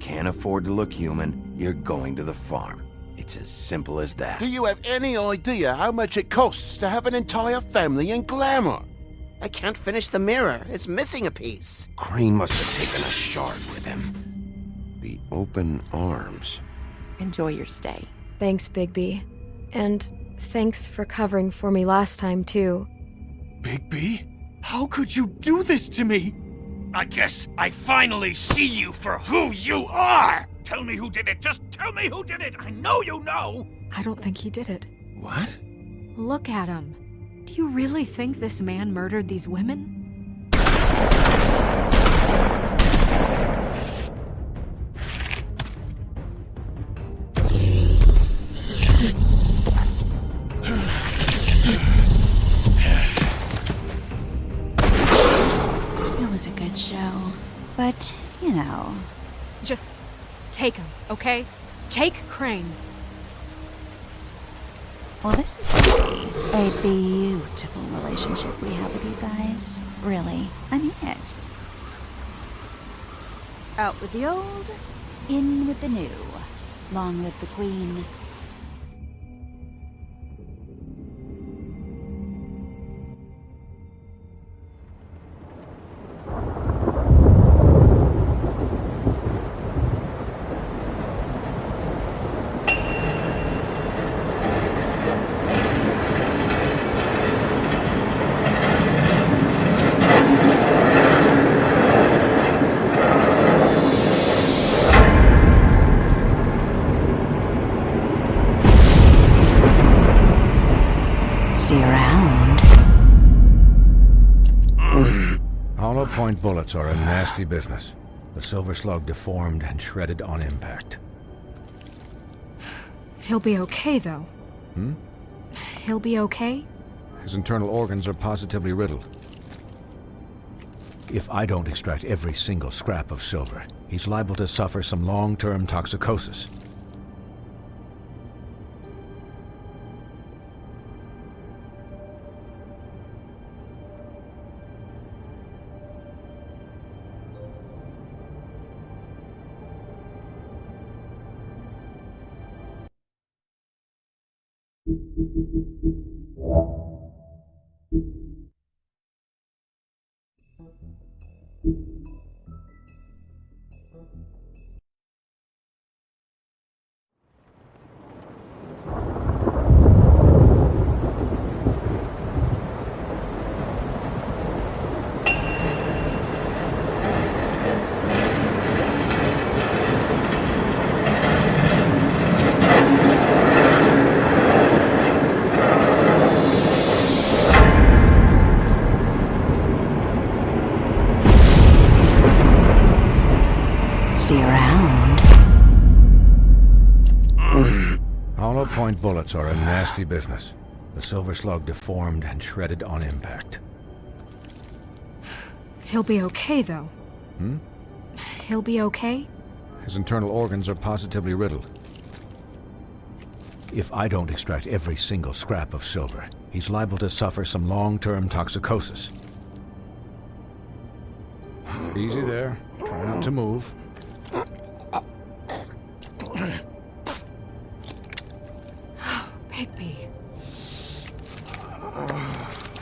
can't afford to look human, you're going to the farm. It's as simple as that. Do you have any idea how much it costs to have an entire family in glamour? I can't finish the mirror. It's missing a piece. Crane must have taken a shard with him. The open arms. Enjoy your stay. Thanks, Bigby. And thanks for covering for me last time, too. Bigby? How could you do this to me? I guess I finally see you for who you are! Tell me who did it! Just tell me who did it! I know you know! I don't think he did it. What? Look at him. Do you really think this man murdered these women? It was a good show, but, you know... Just take him, okay? Take Crane. Well, this is gonna be a beautiful relationship we have with you guys. Really, I mean it. Out with the old, in with the new. Long live the Queen. See you around. Hollow point bullets are a nasty business. The silver slug deformed and shredded on impact. He'll be okay, though. He'll be okay? His internal organs are positively riddled. If I don't extract every single scrap of silver, he's liable to suffer some long-term toxicosis. See you around. Hollow point bullets are a nasty business. The silver slug deformed and shredded on impact. He'll be okay, though. He'll be okay? His internal organs are positively riddled. If I don't extract every single scrap of silver, he's liable to suffer some long-term toxicosis. Easy there. Try not to move. Bigby.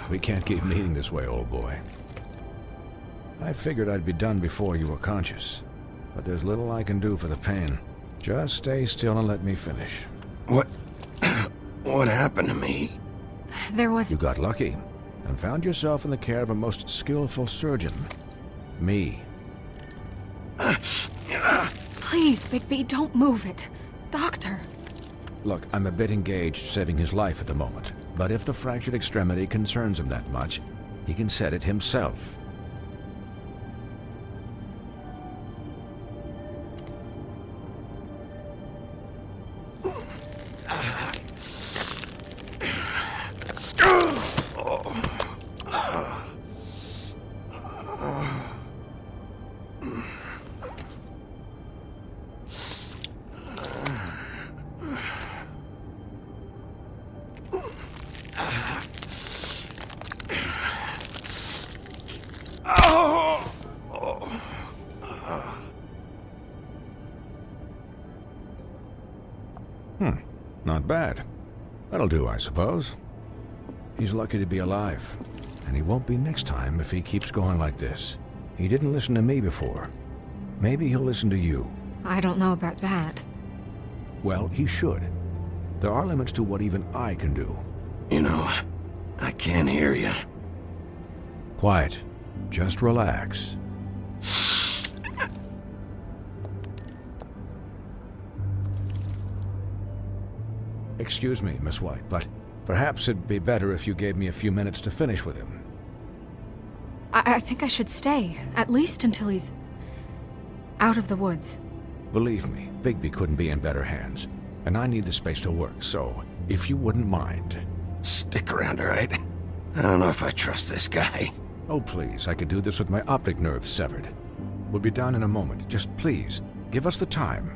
We can't keep meeting this way, old boy. I figured I'd be done before you were conscious, but there's little I can do for the pain. Just stay still and let me finish. What happened to me? There was... You got lucky and found yourself in the care of a most skillful surgeon. Me. Please, Bigby, don't move it. Doctor. Look, I'm a bit engaged saving his life at the moment, but if the fractured extremity concerns him that much, he can set it himself. Not bad. That'll do, I suppose. He's lucky to be alive, and he won't be next time if he keeps going like this. He didn't listen to me before. Maybe he'll listen to you. I don't know about that. Well, he should. There are limits to what even I can do. You know, I can't hear you. Quiet. Just relax. Excuse me, Miss White, but perhaps it'd be better if you gave me a few minutes to finish with him. I think I should stay, at least until he's out of the woods. Believe me, Bigby couldn't be in better hands, and I need the space to work, so if you wouldn't mind. Stick around, all right? I don't know if I trust this guy. Oh, please, I could do this with my optic nerve severed. We'll be done in a moment. Just please, give us the time.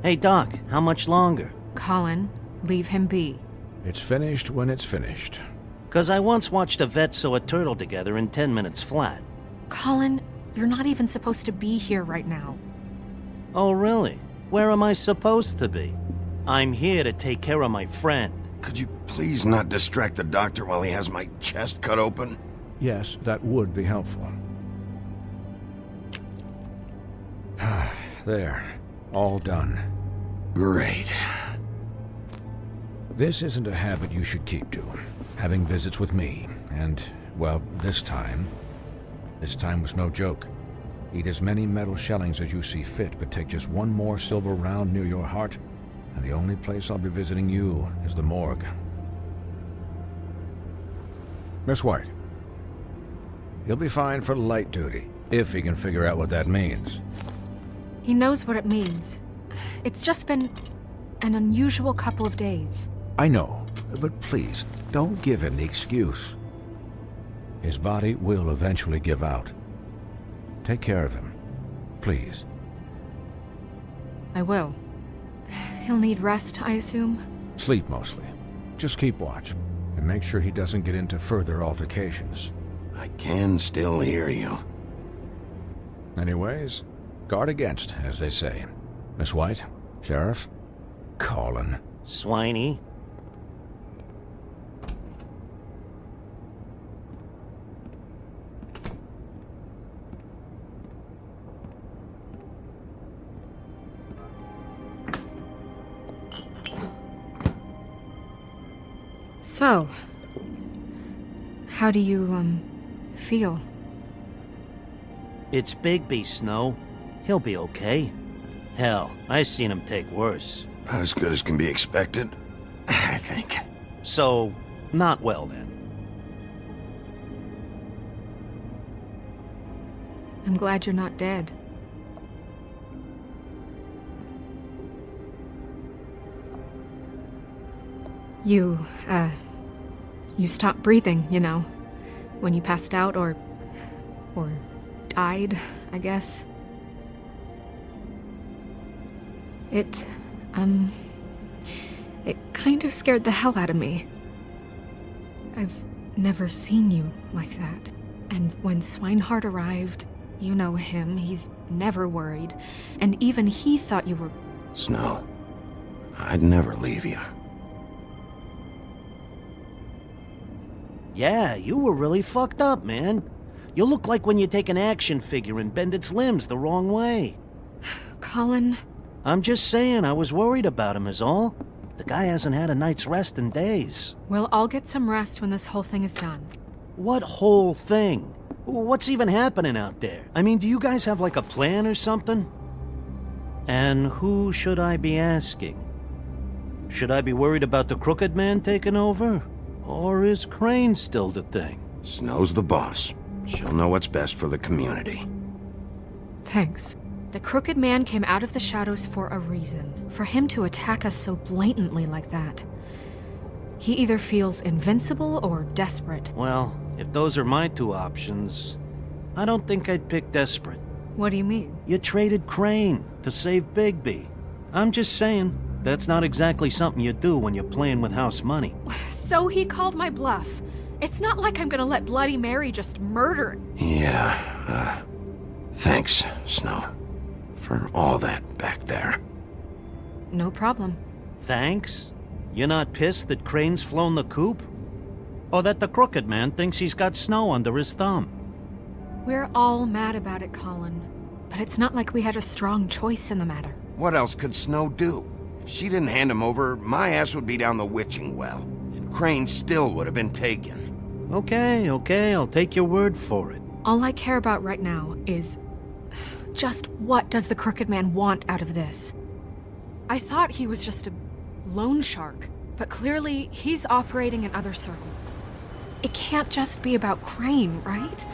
Hey, Doc, how much longer? Colin, leave him be. It's finished when it's finished. 'Cause I once watched a vet sew a turtle together in 10 minutes flat. Colin, you're not even supposed to be here right now. Oh, really? Where am I supposed to be? I'm here to take care of my friend. Could you please not distract the doctor while he has my chest cut open? Yes, that would be helpful. There. All done. Great. This isn't a habit you should keep to. Having visits with me, and, well, this time was no joke. Eat as many metal shellings as you see fit, but take just one more silver round near your heart, and the only place I'll be visiting you is the morgue. Miss White. He'll be fine for light duty, if he can figure out what that means. He knows what it means. It's just been an unusual couple of days. I know, but please, don't give him the excuse. His body will eventually give out. Take care of him, please. I will. He'll need rest, I assume? Sleep mostly. Just keep watch, and make sure he doesn't get into further altercations. I can still hear you. Anyways, guard against, as they say. Miss White, Sheriff, Colin. Swiney. So, how do you, feel? It's Bigby, Snow. He'll be okay. Hell, I seen him take worse. Not as good as can be expected, I think. So, not well then. I'm glad you're not dead. You stopped breathing, you know, when you passed out or died, I guess. It kind of scared the hell out of me. I've never seen you like that. And when Swinehart arrived, you know him, he's never worried. And even he thought you were... Snow, I'd never leave you. Yeah, you were really fucked up, man. You look like when you take an action figure and bend its limbs the wrong way. Colin... I'm just saying, I was worried about him is all. The guy hasn't had a night's rest in days. Well, I'll get some rest when this whole thing is done. What whole thing? What's even happening out there? I mean, do you guys have like a plan or something? And who should I be asking? Should I be worried about the Crooked Man taking over? Or is Crane still the thing? Snow's the boss. She'll know what's best for the community. Thanks. The Crooked Man came out of the shadows for a reason. For him to attack us so blatantly like that. He either feels invincible or desperate. Well, if those are my two options, I don't think I'd pick desperate. What do you mean? You traded Crane to save Bigby. I'm just saying, that's not exactly something you do when you're playing with house money. So he called my bluff. It's not like I'm gonna let Bloody Mary just murder... Yeah, Thanks, Snow, for all that back there. No problem. Thanks? You're not pissed that Crane's flown the coop? Or that the Crooked Man thinks he's got Snow under his thumb? We're all mad about it, Colin. But it's not like we had a strong choice in the matter. What else could Snow do? If she didn't hand him over, my ass would be down the witching well. And Crane still would have been taken. Okay, I'll take your word for it. All I care about right now is... just what does the Crooked Man want out of this? I thought he was just a loan shark, but clearly he's operating in other circles. It can't just be about Crane, right?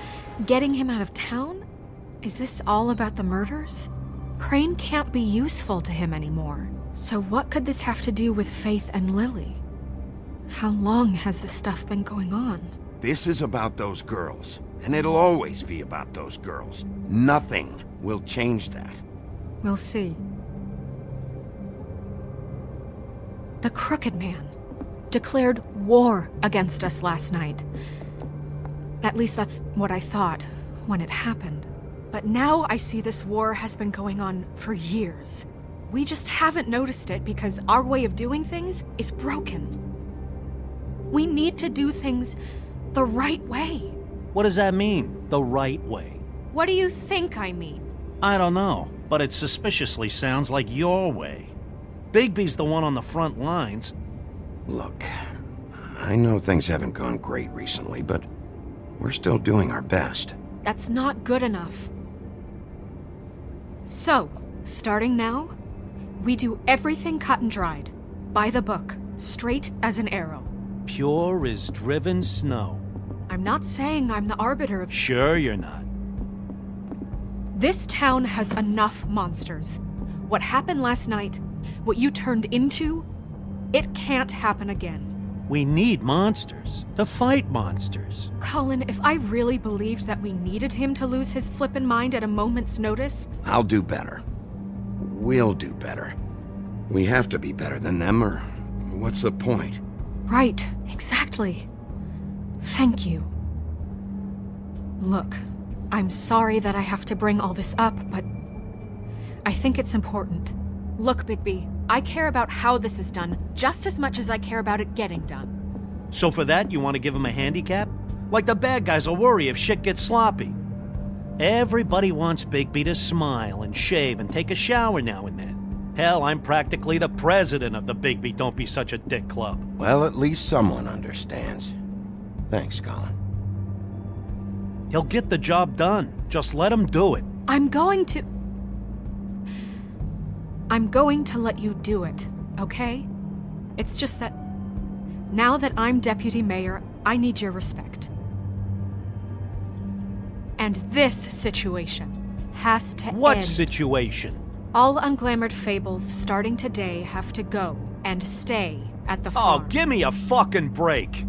Getting him out of town? Is this all about the murders? Crane can't be useful to him anymore. So what could this have to do with Faith and Lily? How long has this stuff been going on? This is about those girls, and it'll always be about those girls. Nothing will change that. We'll see. The Crooked Man declared war against us last night. At least that's what I thought when it happened. But now I see this war has been going on for years. We just haven't noticed it because our way of doing things is broken. We need to do things the right way. What does that mean, the right way? What do you think I mean? I don't know, but it suspiciously sounds like your way. Bigby's the one on the front lines. Look, I know things haven't gone great recently, but we're still doing our best. That's not good enough. So, starting now, we do everything cut and dried, by the book, straight as an arrow. Pure as driven snow. I'm not saying I'm the arbiter of... Sure you're not. This town has enough monsters. What happened last night, what you turned into, it can't happen again. We need monsters. To fight monsters. Colin, if I really believed that we needed him to lose his flippin' mind at a moment's notice... I'll do better. We'll do better. We have to be better than them, or what's the point? Right, exactly. Thank you. Look, I'm sorry that I have to bring all this up, but I think it's important. Look, Bigby, I care about how this is done just as much as I care about it getting done. So for that, you want to give him a handicap? Like the bad guys will worry if shit gets sloppy. Everybody wants Bigby to smile and shave and take a shower now and then. Hell, I'm practically the president of the Bigby Don't Be Such a Dick Club. Well, at least someone understands. Thanks, Colin. He'll get the job done. Just let him do it. I'm going to let you do it, okay? It's just that now that I'm deputy mayor, I need your respect. And this situation has to end. What situation? All unglamored fables starting today have to go and stay at the farm. Oh, give me a fucking break.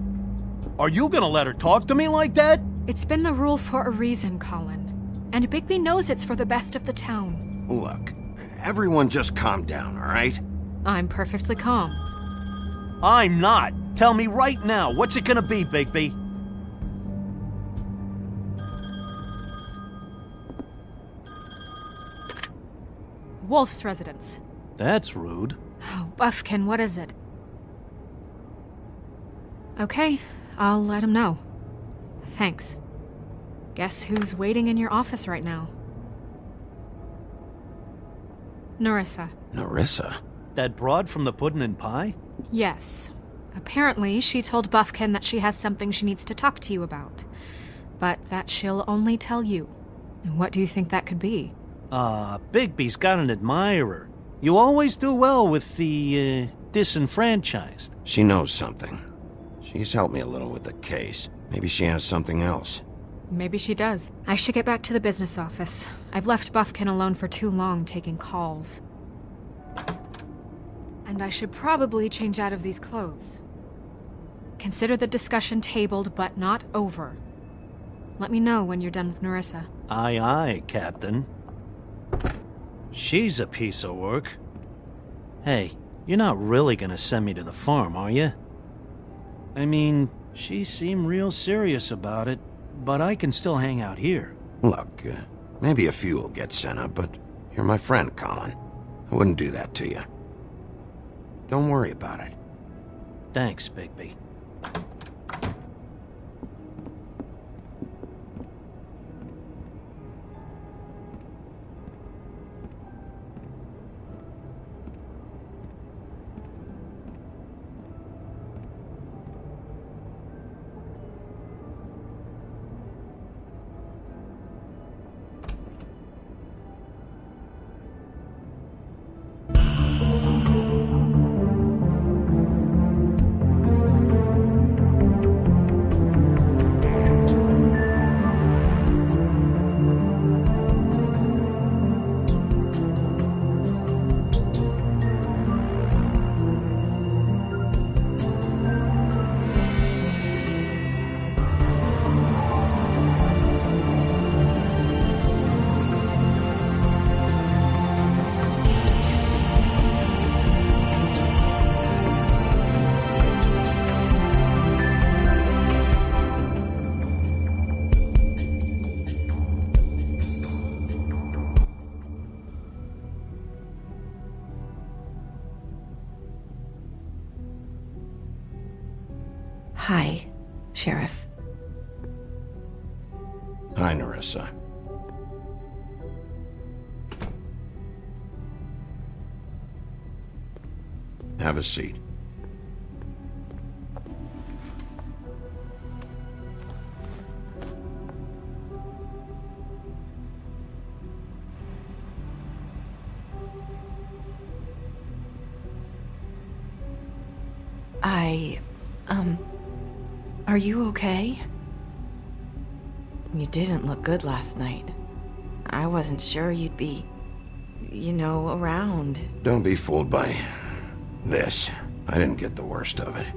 Are you gonna let her talk to me like that? It's been the rule for a reason, Colin. And Bigby knows it's for the best of the town. Look, everyone just calm down, all right? I'm perfectly calm. I'm not. Tell me right now, what's it gonna be, Bigby? Wolf's residence. That's rude. Oh, Buffkin, what is it? Okay, I'll let him know. Thanks. Guess who's waiting in your office right now? Narissa. Narissa? That broad from the Puddin' and Pie? Yes. Apparently, she told Buffkin that she has something she needs to talk to you about. But that she'll only tell you. And what do you think that could be? Bigby's got an admirer. You always do well with the, disenfranchised. She knows something. She's helped me a little with the case. Maybe she has something else. Maybe she does. I should get back to the business office. I've left Buffkin alone for too long taking calls. And I should probably change out of these clothes. Consider the discussion tabled, but not over. Let me know when you're done with Narissa. Aye, aye, Captain. She's a piece of work. Hey, you're not really gonna send me to the farm, are you? I mean, she seemed real serious about it, but I can still hang out here. Look, Maybe a few will get sent up, but you're my friend, Colin. I wouldn't do that to you. Don't worry about it. Thanks, Bigby. Hi, Sheriff. Hi, Nerissa. Have a seat. Are you okay? You didn't look good last night. I wasn't sure you'd be, around. Don't be fooled by this. I didn't get the worst of it.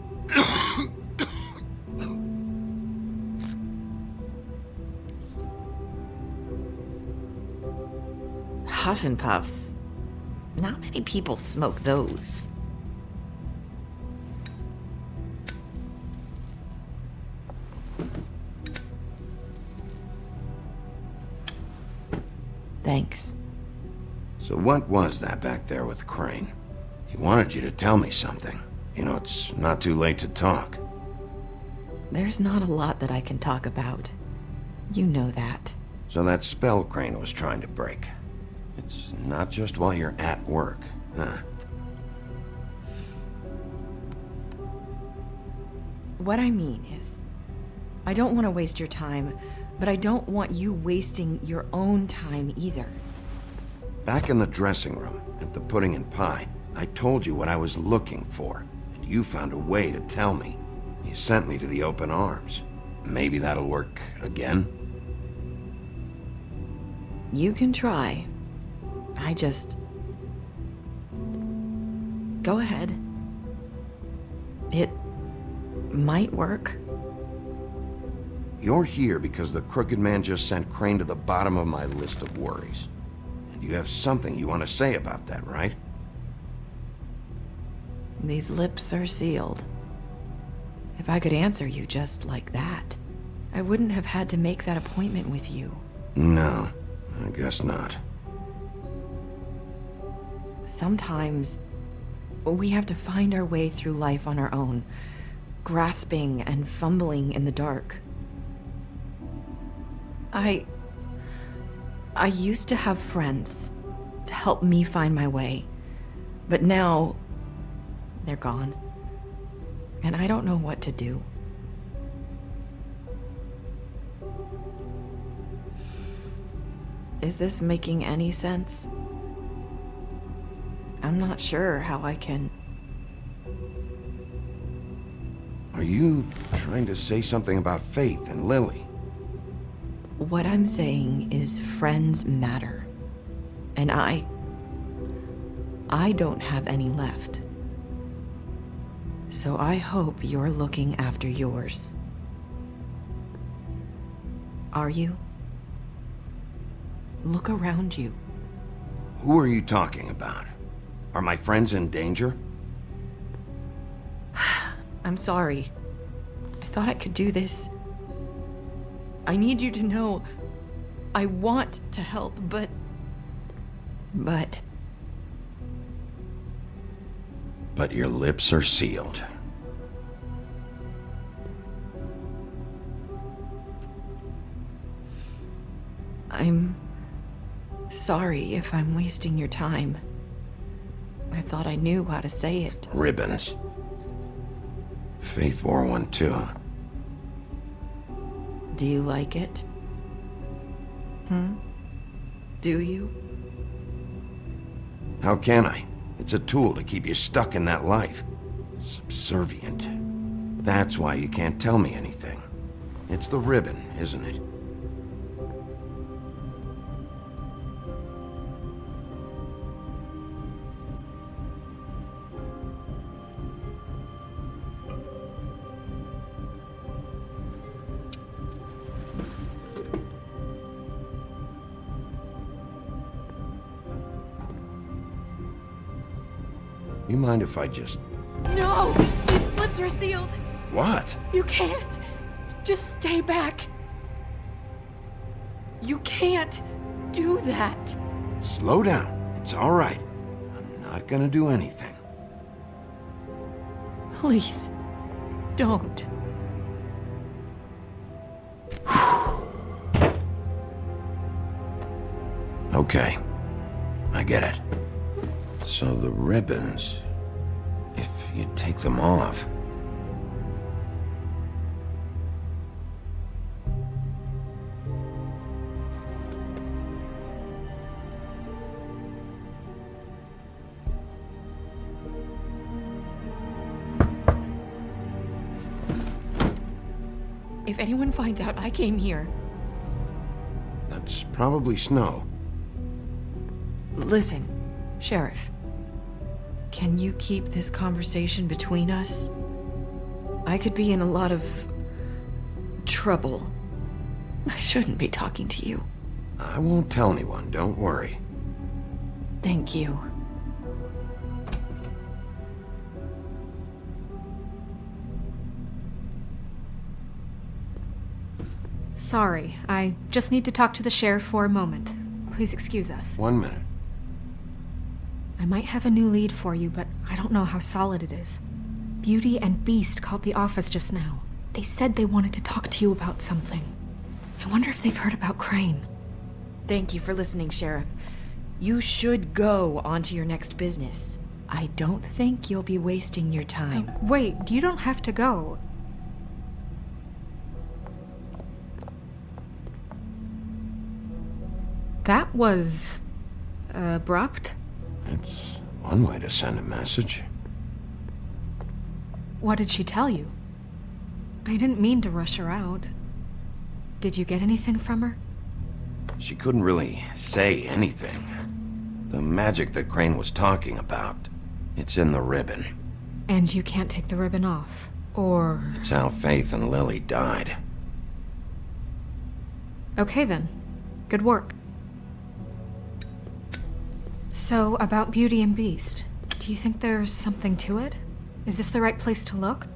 Huff and Puffs. Not many people smoke those. Thanks. So what was that back there with Crane? He wanted you to tell me something. It's not too late to talk. There's not a lot that I can talk about. You know that. So that spell Crane was trying to break. It's not just while you're at work, huh? What I mean is, I don't want to waste your time, but I don't want you wasting your own time either. Back in the dressing room, at the pudding and pie, I told you what I was looking for, and you found a way to tell me. You sent me to the open arms. Maybe that'll work again? You can try. I just... Go ahead. It might work. You're here because the Crooked Man just sent Crane to the bottom of my list of worries. And you have something you want to say about that, right? These lips are sealed. If I could answer you just like that, I wouldn't have had to make that appointment with you. No, I guess not. Sometimes, we have to find our way through life on our own, grasping and fumbling in the dark. I used to have friends to help me find my way, but now they're gone, and I don't know what to do. Is this making any sense? I'm not sure how I can... Are you trying to say something about Faith and Lily? What I'm saying is friends matter. And I don't have any left. So I hope you're looking after yours. Are you? Look around you. Who are you talking about? Are my friends in danger? I'm sorry. I thought I could do this. I need you to know I want to help, but... But your lips are sealed. I'm sorry if I'm wasting your time. I thought I knew how to say it. Ribbons. Faith wore one too. Do you like it? Do you? How can I? It's a tool to keep you stuck in that life. Subservient. That's why you can't tell me anything. It's the ribbon, isn't it? You mind if I just... No! These lips are sealed! What? You can't! Just stay back! You can't do that! Slow down. It's all right. I'm not gonna do anything. Please, don't. Okay. I get it. So the ribbons... If you take them off... If anyone finds out I came here... That's probably snow. Listen, Sheriff. Can you keep this conversation between us? I could be in a lot of... trouble. I shouldn't be talking to you. I won't tell anyone, don't worry. Thank you. Sorry, I just need to talk to the sheriff for a moment. Please excuse us. 1 minute. I might have a new lead for you, but I don't know how solid it is. Beauty and Beast called the office just now. They said they wanted to talk to you about something. I wonder if they've heard about Crane. Thank you for listening, Sheriff. You should go on to your next business. I don't think you'll be wasting your time. Wait, you don't have to go. That was... abrupt? It's one way to send a message. What did she tell you? I didn't mean to rush her out. Did you get anything from her? She couldn't really say anything. The magic that Crane was talking about, it's in the ribbon. And you can't take the ribbon off, or... It's how Faith and Lily died. Okay then. Good work. So, about Beauty and Beast, do you think there's something to it? Is this the right place to look?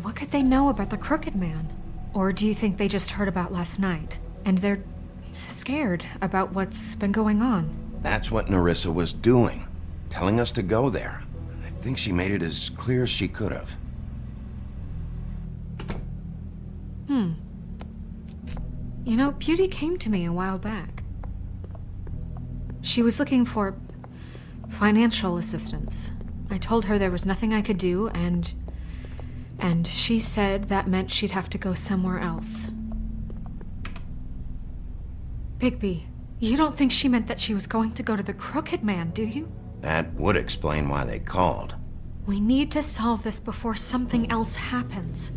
What could they know about the Crooked Man? Or do you think they just heard about last night, and they're scared about what's been going on? That's what Nerissa was doing, telling us to go there. I think she made it as clear as she could have. You know, Beauty came to me a while back. She was looking for financial assistance. I told her there was nothing I could do, and she said that meant she'd have to go somewhere else. Bigby, you don't think she meant that she was going to go to the Crooked Man, do you? That would explain why they called. We need to solve this before something else happens.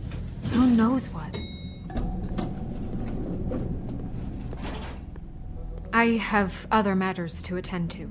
Who knows what? I have other matters to attend to.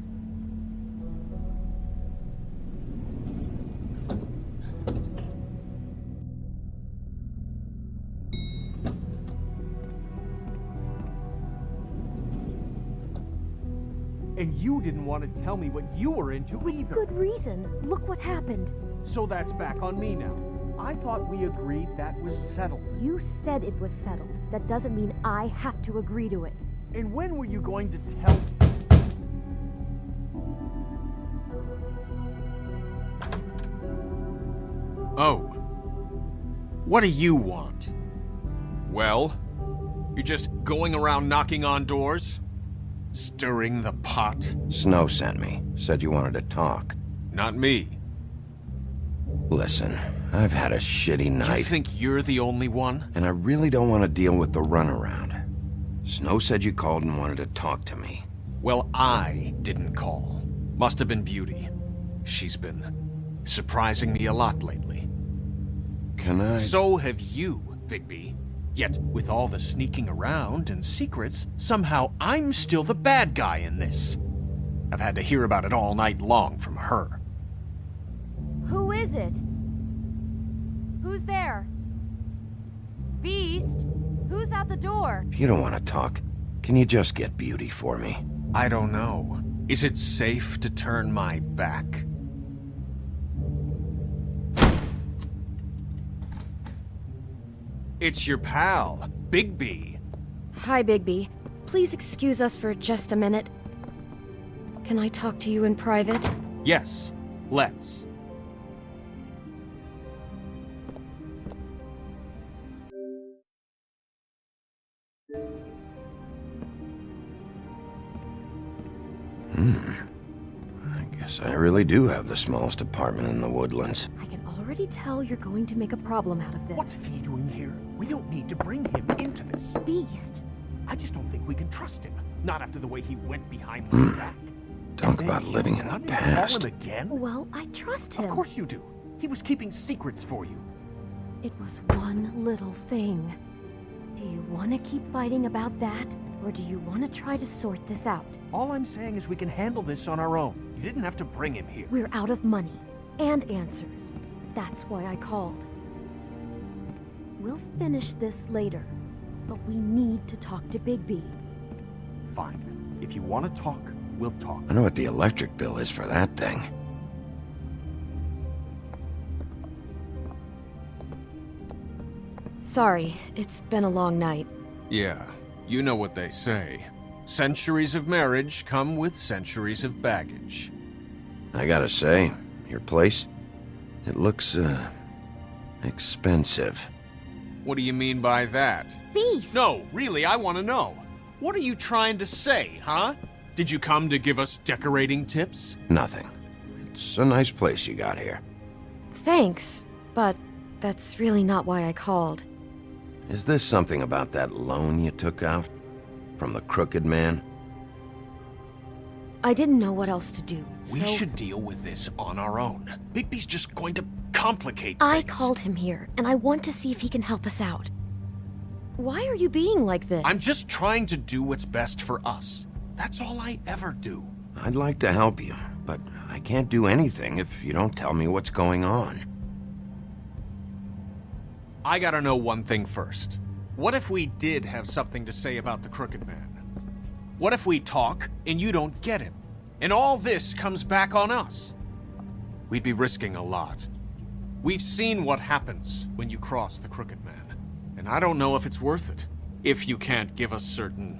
And you didn't want to tell me what you were into either. Good reason. Look what happened. So that's back on me now. I thought we agreed that was settled. You said it was settled. That doesn't mean I have to agree to it. And when were you going to tell me? Oh. What do you want? Well? You're just going around knocking on doors? Stirring the pot? Snow sent me. Said you wanted to talk. Not me. Listen, I've had a shitty night. You think you're the only one? And I really don't want to deal with the runaround. Snow said you called and wanted to talk to me. Well, I didn't call. Must have been Beauty. She's been surprising me a lot lately. Can I? So have you, Bigby. Yet, with all the sneaking around and secrets, somehow I'm still the bad guy in this. I've had to hear about it all night long from her. Who is it? Who's there? Beast? Who's at the door? If you don't want to talk, can you just get Beauty for me? I don't know. Is it safe to turn my back? It's your pal, Bigby. Hi, Bigby. Please excuse us for just a minute. Can I talk to you in private? Yes, let's. I guess I really do have the smallest apartment in the Woodlands. I can already tell you're going to make a problem out of this. What's he doing here? We don't need to bring him into this. Beast? I just don't think we can trust him. Not after the way he went behind my back. Talk about living in the Want me to past. call him again? Well, I trust him. Of course you do. He was keeping secrets for you. It was one little thing. Do you want to keep fighting about that? Or do you want to try to sort this out? All I'm saying is we can handle this on our own. You didn't have to bring him here. We're out of money and answers. That's why I called. We'll finish this later, but we need to talk to Bigby. Fine. If you want to talk, we'll talk. I know what the electric bill is for that thing. Sorry, it's been a long night. Yeah, you know what they say. Centuries of marriage come with centuries of baggage. I gotta say, your place, it looks, expensive. What do you mean by that? Beast! No, really, I want to know. What are you trying to say, huh? Did you come to give us decorating tips? Nothing. It's a nice place you got here. Thanks, but that's really not why I called. Is this something about that loan you took out? From the crooked man? I didn't know what else to do, We so should deal with this on our own. Bigby's just going to complicate I things. called him here, and I want to see if he can help us out. Why are you being like this? I'm just trying to do what's best for us. That's all I ever do. I'd like to help you, but I can't do anything if you don't tell me what's going on. I gotta know one thing first. What if we did have something to say about the Crooked Man? What if we talk and you don't get him? And all this comes back on us? We'd be risking a lot. We've seen what happens when you cross the Crooked Man. And I don't know if it's worth it. If you can't give us certain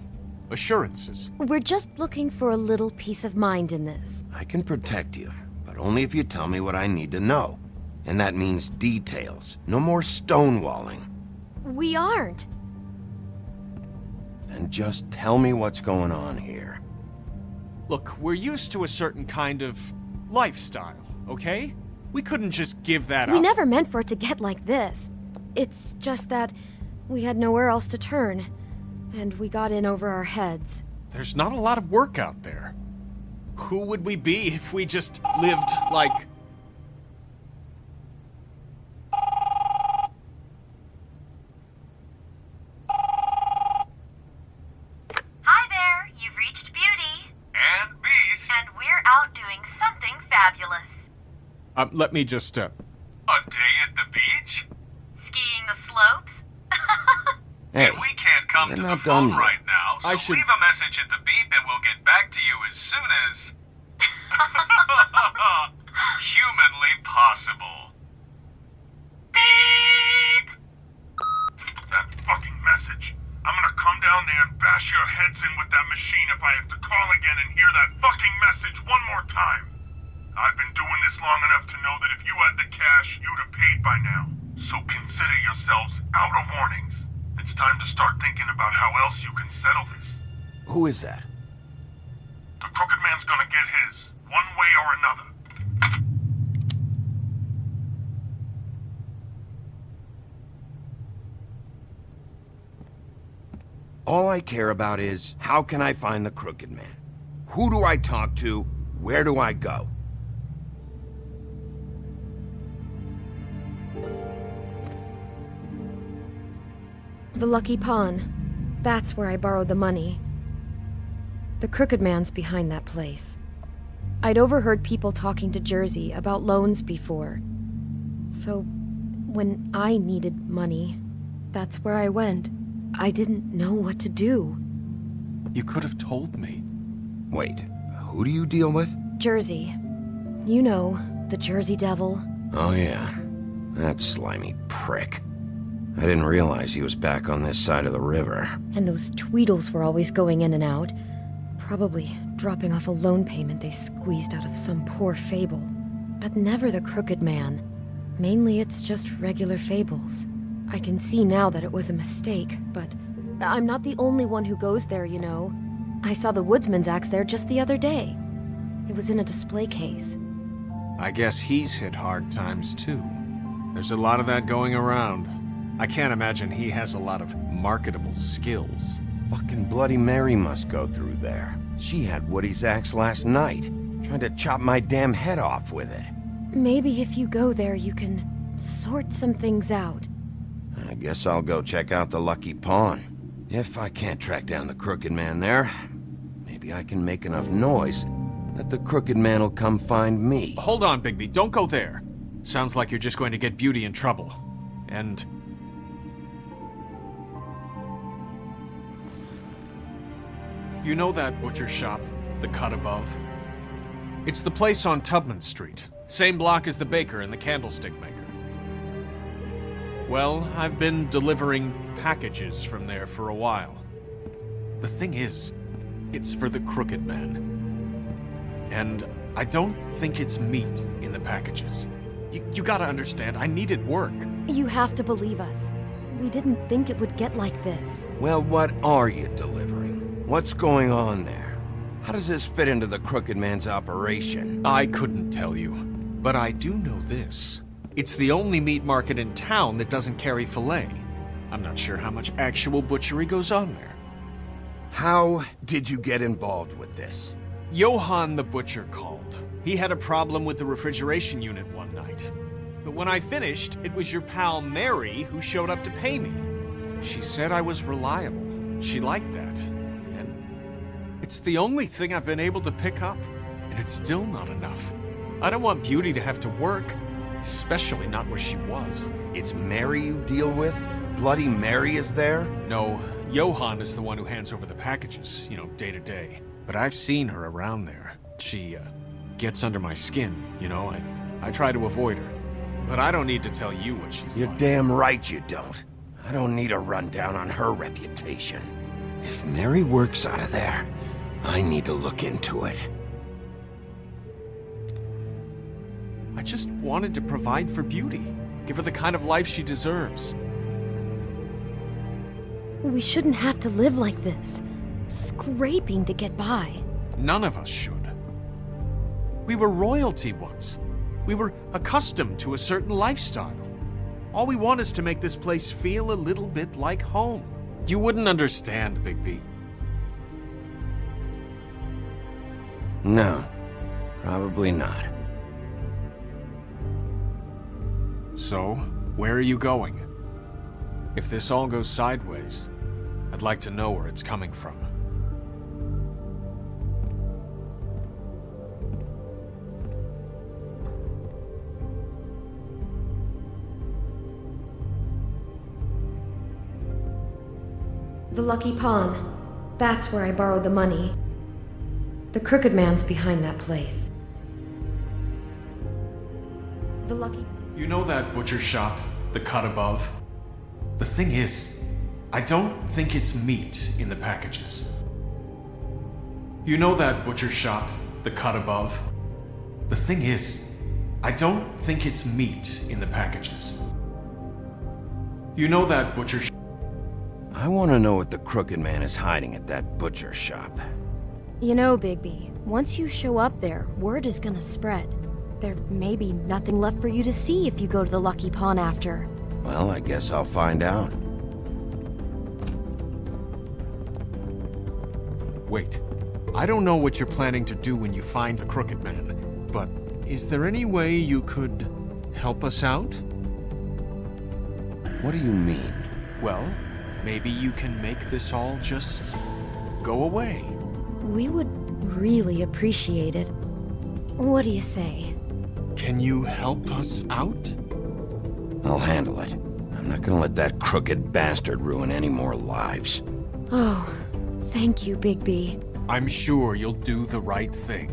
assurances. We're just looking for a little peace of mind in this. I can protect you, but only if you tell me what I need to know. And that means details. No more stonewalling. We aren't. And just tell me what's going on here. Look, we're used to a certain kind of lifestyle, okay? We couldn't just give that up. We never meant for it to get like this. It's just that we had nowhere else to turn, and we got in over our heads. There's not a lot of work out there. Who would we be if we just lived like... Hi there, you've reached Beauty. And Beast. And we're out doing something fabulous. Let me just, A day at the beach? Skiing the slopes? Hey, And we can't come we're to the not phone done yet. right now, so I should- leave a message at the beep and we'll get back to you as soon as... humanly possible. Beep! That fucking message. I'm gonna come down there and bash your heads in with that machine if I have to call again and hear that fucking message one more time. I've been doing this long enough to know that if you had the cash, you'd have paid by now. So consider yourselves out of warnings. It's time to start thinking about how else you can settle this. Who is that? The Crooked Man's gonna get his, one way or another. All I care about is, how can I find the Crooked Man? Who do I talk to? Where do I go? The Lucky Pawn. That's where I borrowed the money. The Crooked Man's behind that place. I'd overheard people talking to Jersey about loans before. So, when I needed money, that's where I went. I didn't know what to do. You could have told me. Wait, who do you deal with? Jersey. You know, the Jersey Devil. Oh yeah, that slimy prick. I didn't realize he was back on this side of the river. And those Tweedles were always going in and out. Probably dropping off a loan payment they squeezed out of some poor fable. But never the Crooked Man. Mainly it's just regular fables. I can see now that it was a mistake, but I'm not the only one who goes there, you know. I saw the Woodsman's axe there just the other day. It was in a display case. I guess he's hit hard times too. There's a lot of that going around. I can't imagine he has a lot of marketable skills. Fucking Bloody Mary must go through there. She had Woody's axe last night, trying to chop my damn head off with it. Maybe if you go there, you can sort some things out. I guess I'll go check out the Lucky Pawn. If I can't track down the Crooked Man there, maybe I can make enough noise that the Crooked Man will come find me. Hold on, Bigby, don't go there. Sounds like you're just going to get Beauty in trouble. And... you know that butcher shop, the cut above? It's the place on Tubman Street. Same block as the baker and the candlestick maker. Well, I've been delivering packages from there for a while. The thing is, it's for the Crooked Man. And I don't think it's meat in the packages. You gotta understand, I needed work. You have to believe us. We didn't think it would get like this. Well, what are you delivering? What's going on there? How does this fit into the Crooked Man's operation? I couldn't tell you, but I do know this. It's the only meat market in town that doesn't carry filet. I'm not sure how much actual butchery goes on there. How did you get involved with this? Johann the butcher called. He had a problem with the refrigeration unit one night. But when I finished, it was your pal Mary who showed up to pay me. She said I was reliable. She liked that. And it's the only thing I've been able to pick up. And it's still not enough. I don't want Beauty to have to work. Especially not where she was. It's Mary you deal with? Bloody Mary is there? No, Johann is the one who hands over the packages, day to day. But I've seen her around there. She, gets under my skin, I try to avoid her. But I don't need to tell you what she's like. You're damn right you don't. I don't need a rundown on her reputation. If Mary works out of there, I need to look into it. I just wanted to provide for Beauty. Give her the kind of life she deserves. We shouldn't have to live like this. Scraping to get by. None of us should. We were royalty once. We were accustomed to a certain lifestyle. All we want is to make this place feel a little bit like home. You wouldn't understand, Bigby. No, probably not. So, where are you going? If this all goes sideways, I'd like to know where it's coming from. The Lucky Pawn. That's where I borrowed the money. The Crooked Man's behind that place. The Lucky... You know that butcher shop, the cut above? The thing is, I don't think it's meat in the packages. You know that butcher shop, the cut above? The thing is, I don't think it's meat in the packages. You know that butcher shop? I want to know what the Crooked Man is hiding at that butcher shop. You know, Bigby, once you show up there, word is gonna spread. There may be nothing left for you to see if you go to the Lucky Pawn after. Well, I guess I'll find out. Wait. I don't know what you're planning to do when you find the Crooked Man, but is there any way you could help us out? What do you mean? Well, maybe you can make this all just go away. We would really appreciate it. What do you say? Can you help us out? I'll handle it. I'm not gonna let that crooked bastard ruin any more lives. Oh, thank you, Bigby. I'm sure you'll do the right thing.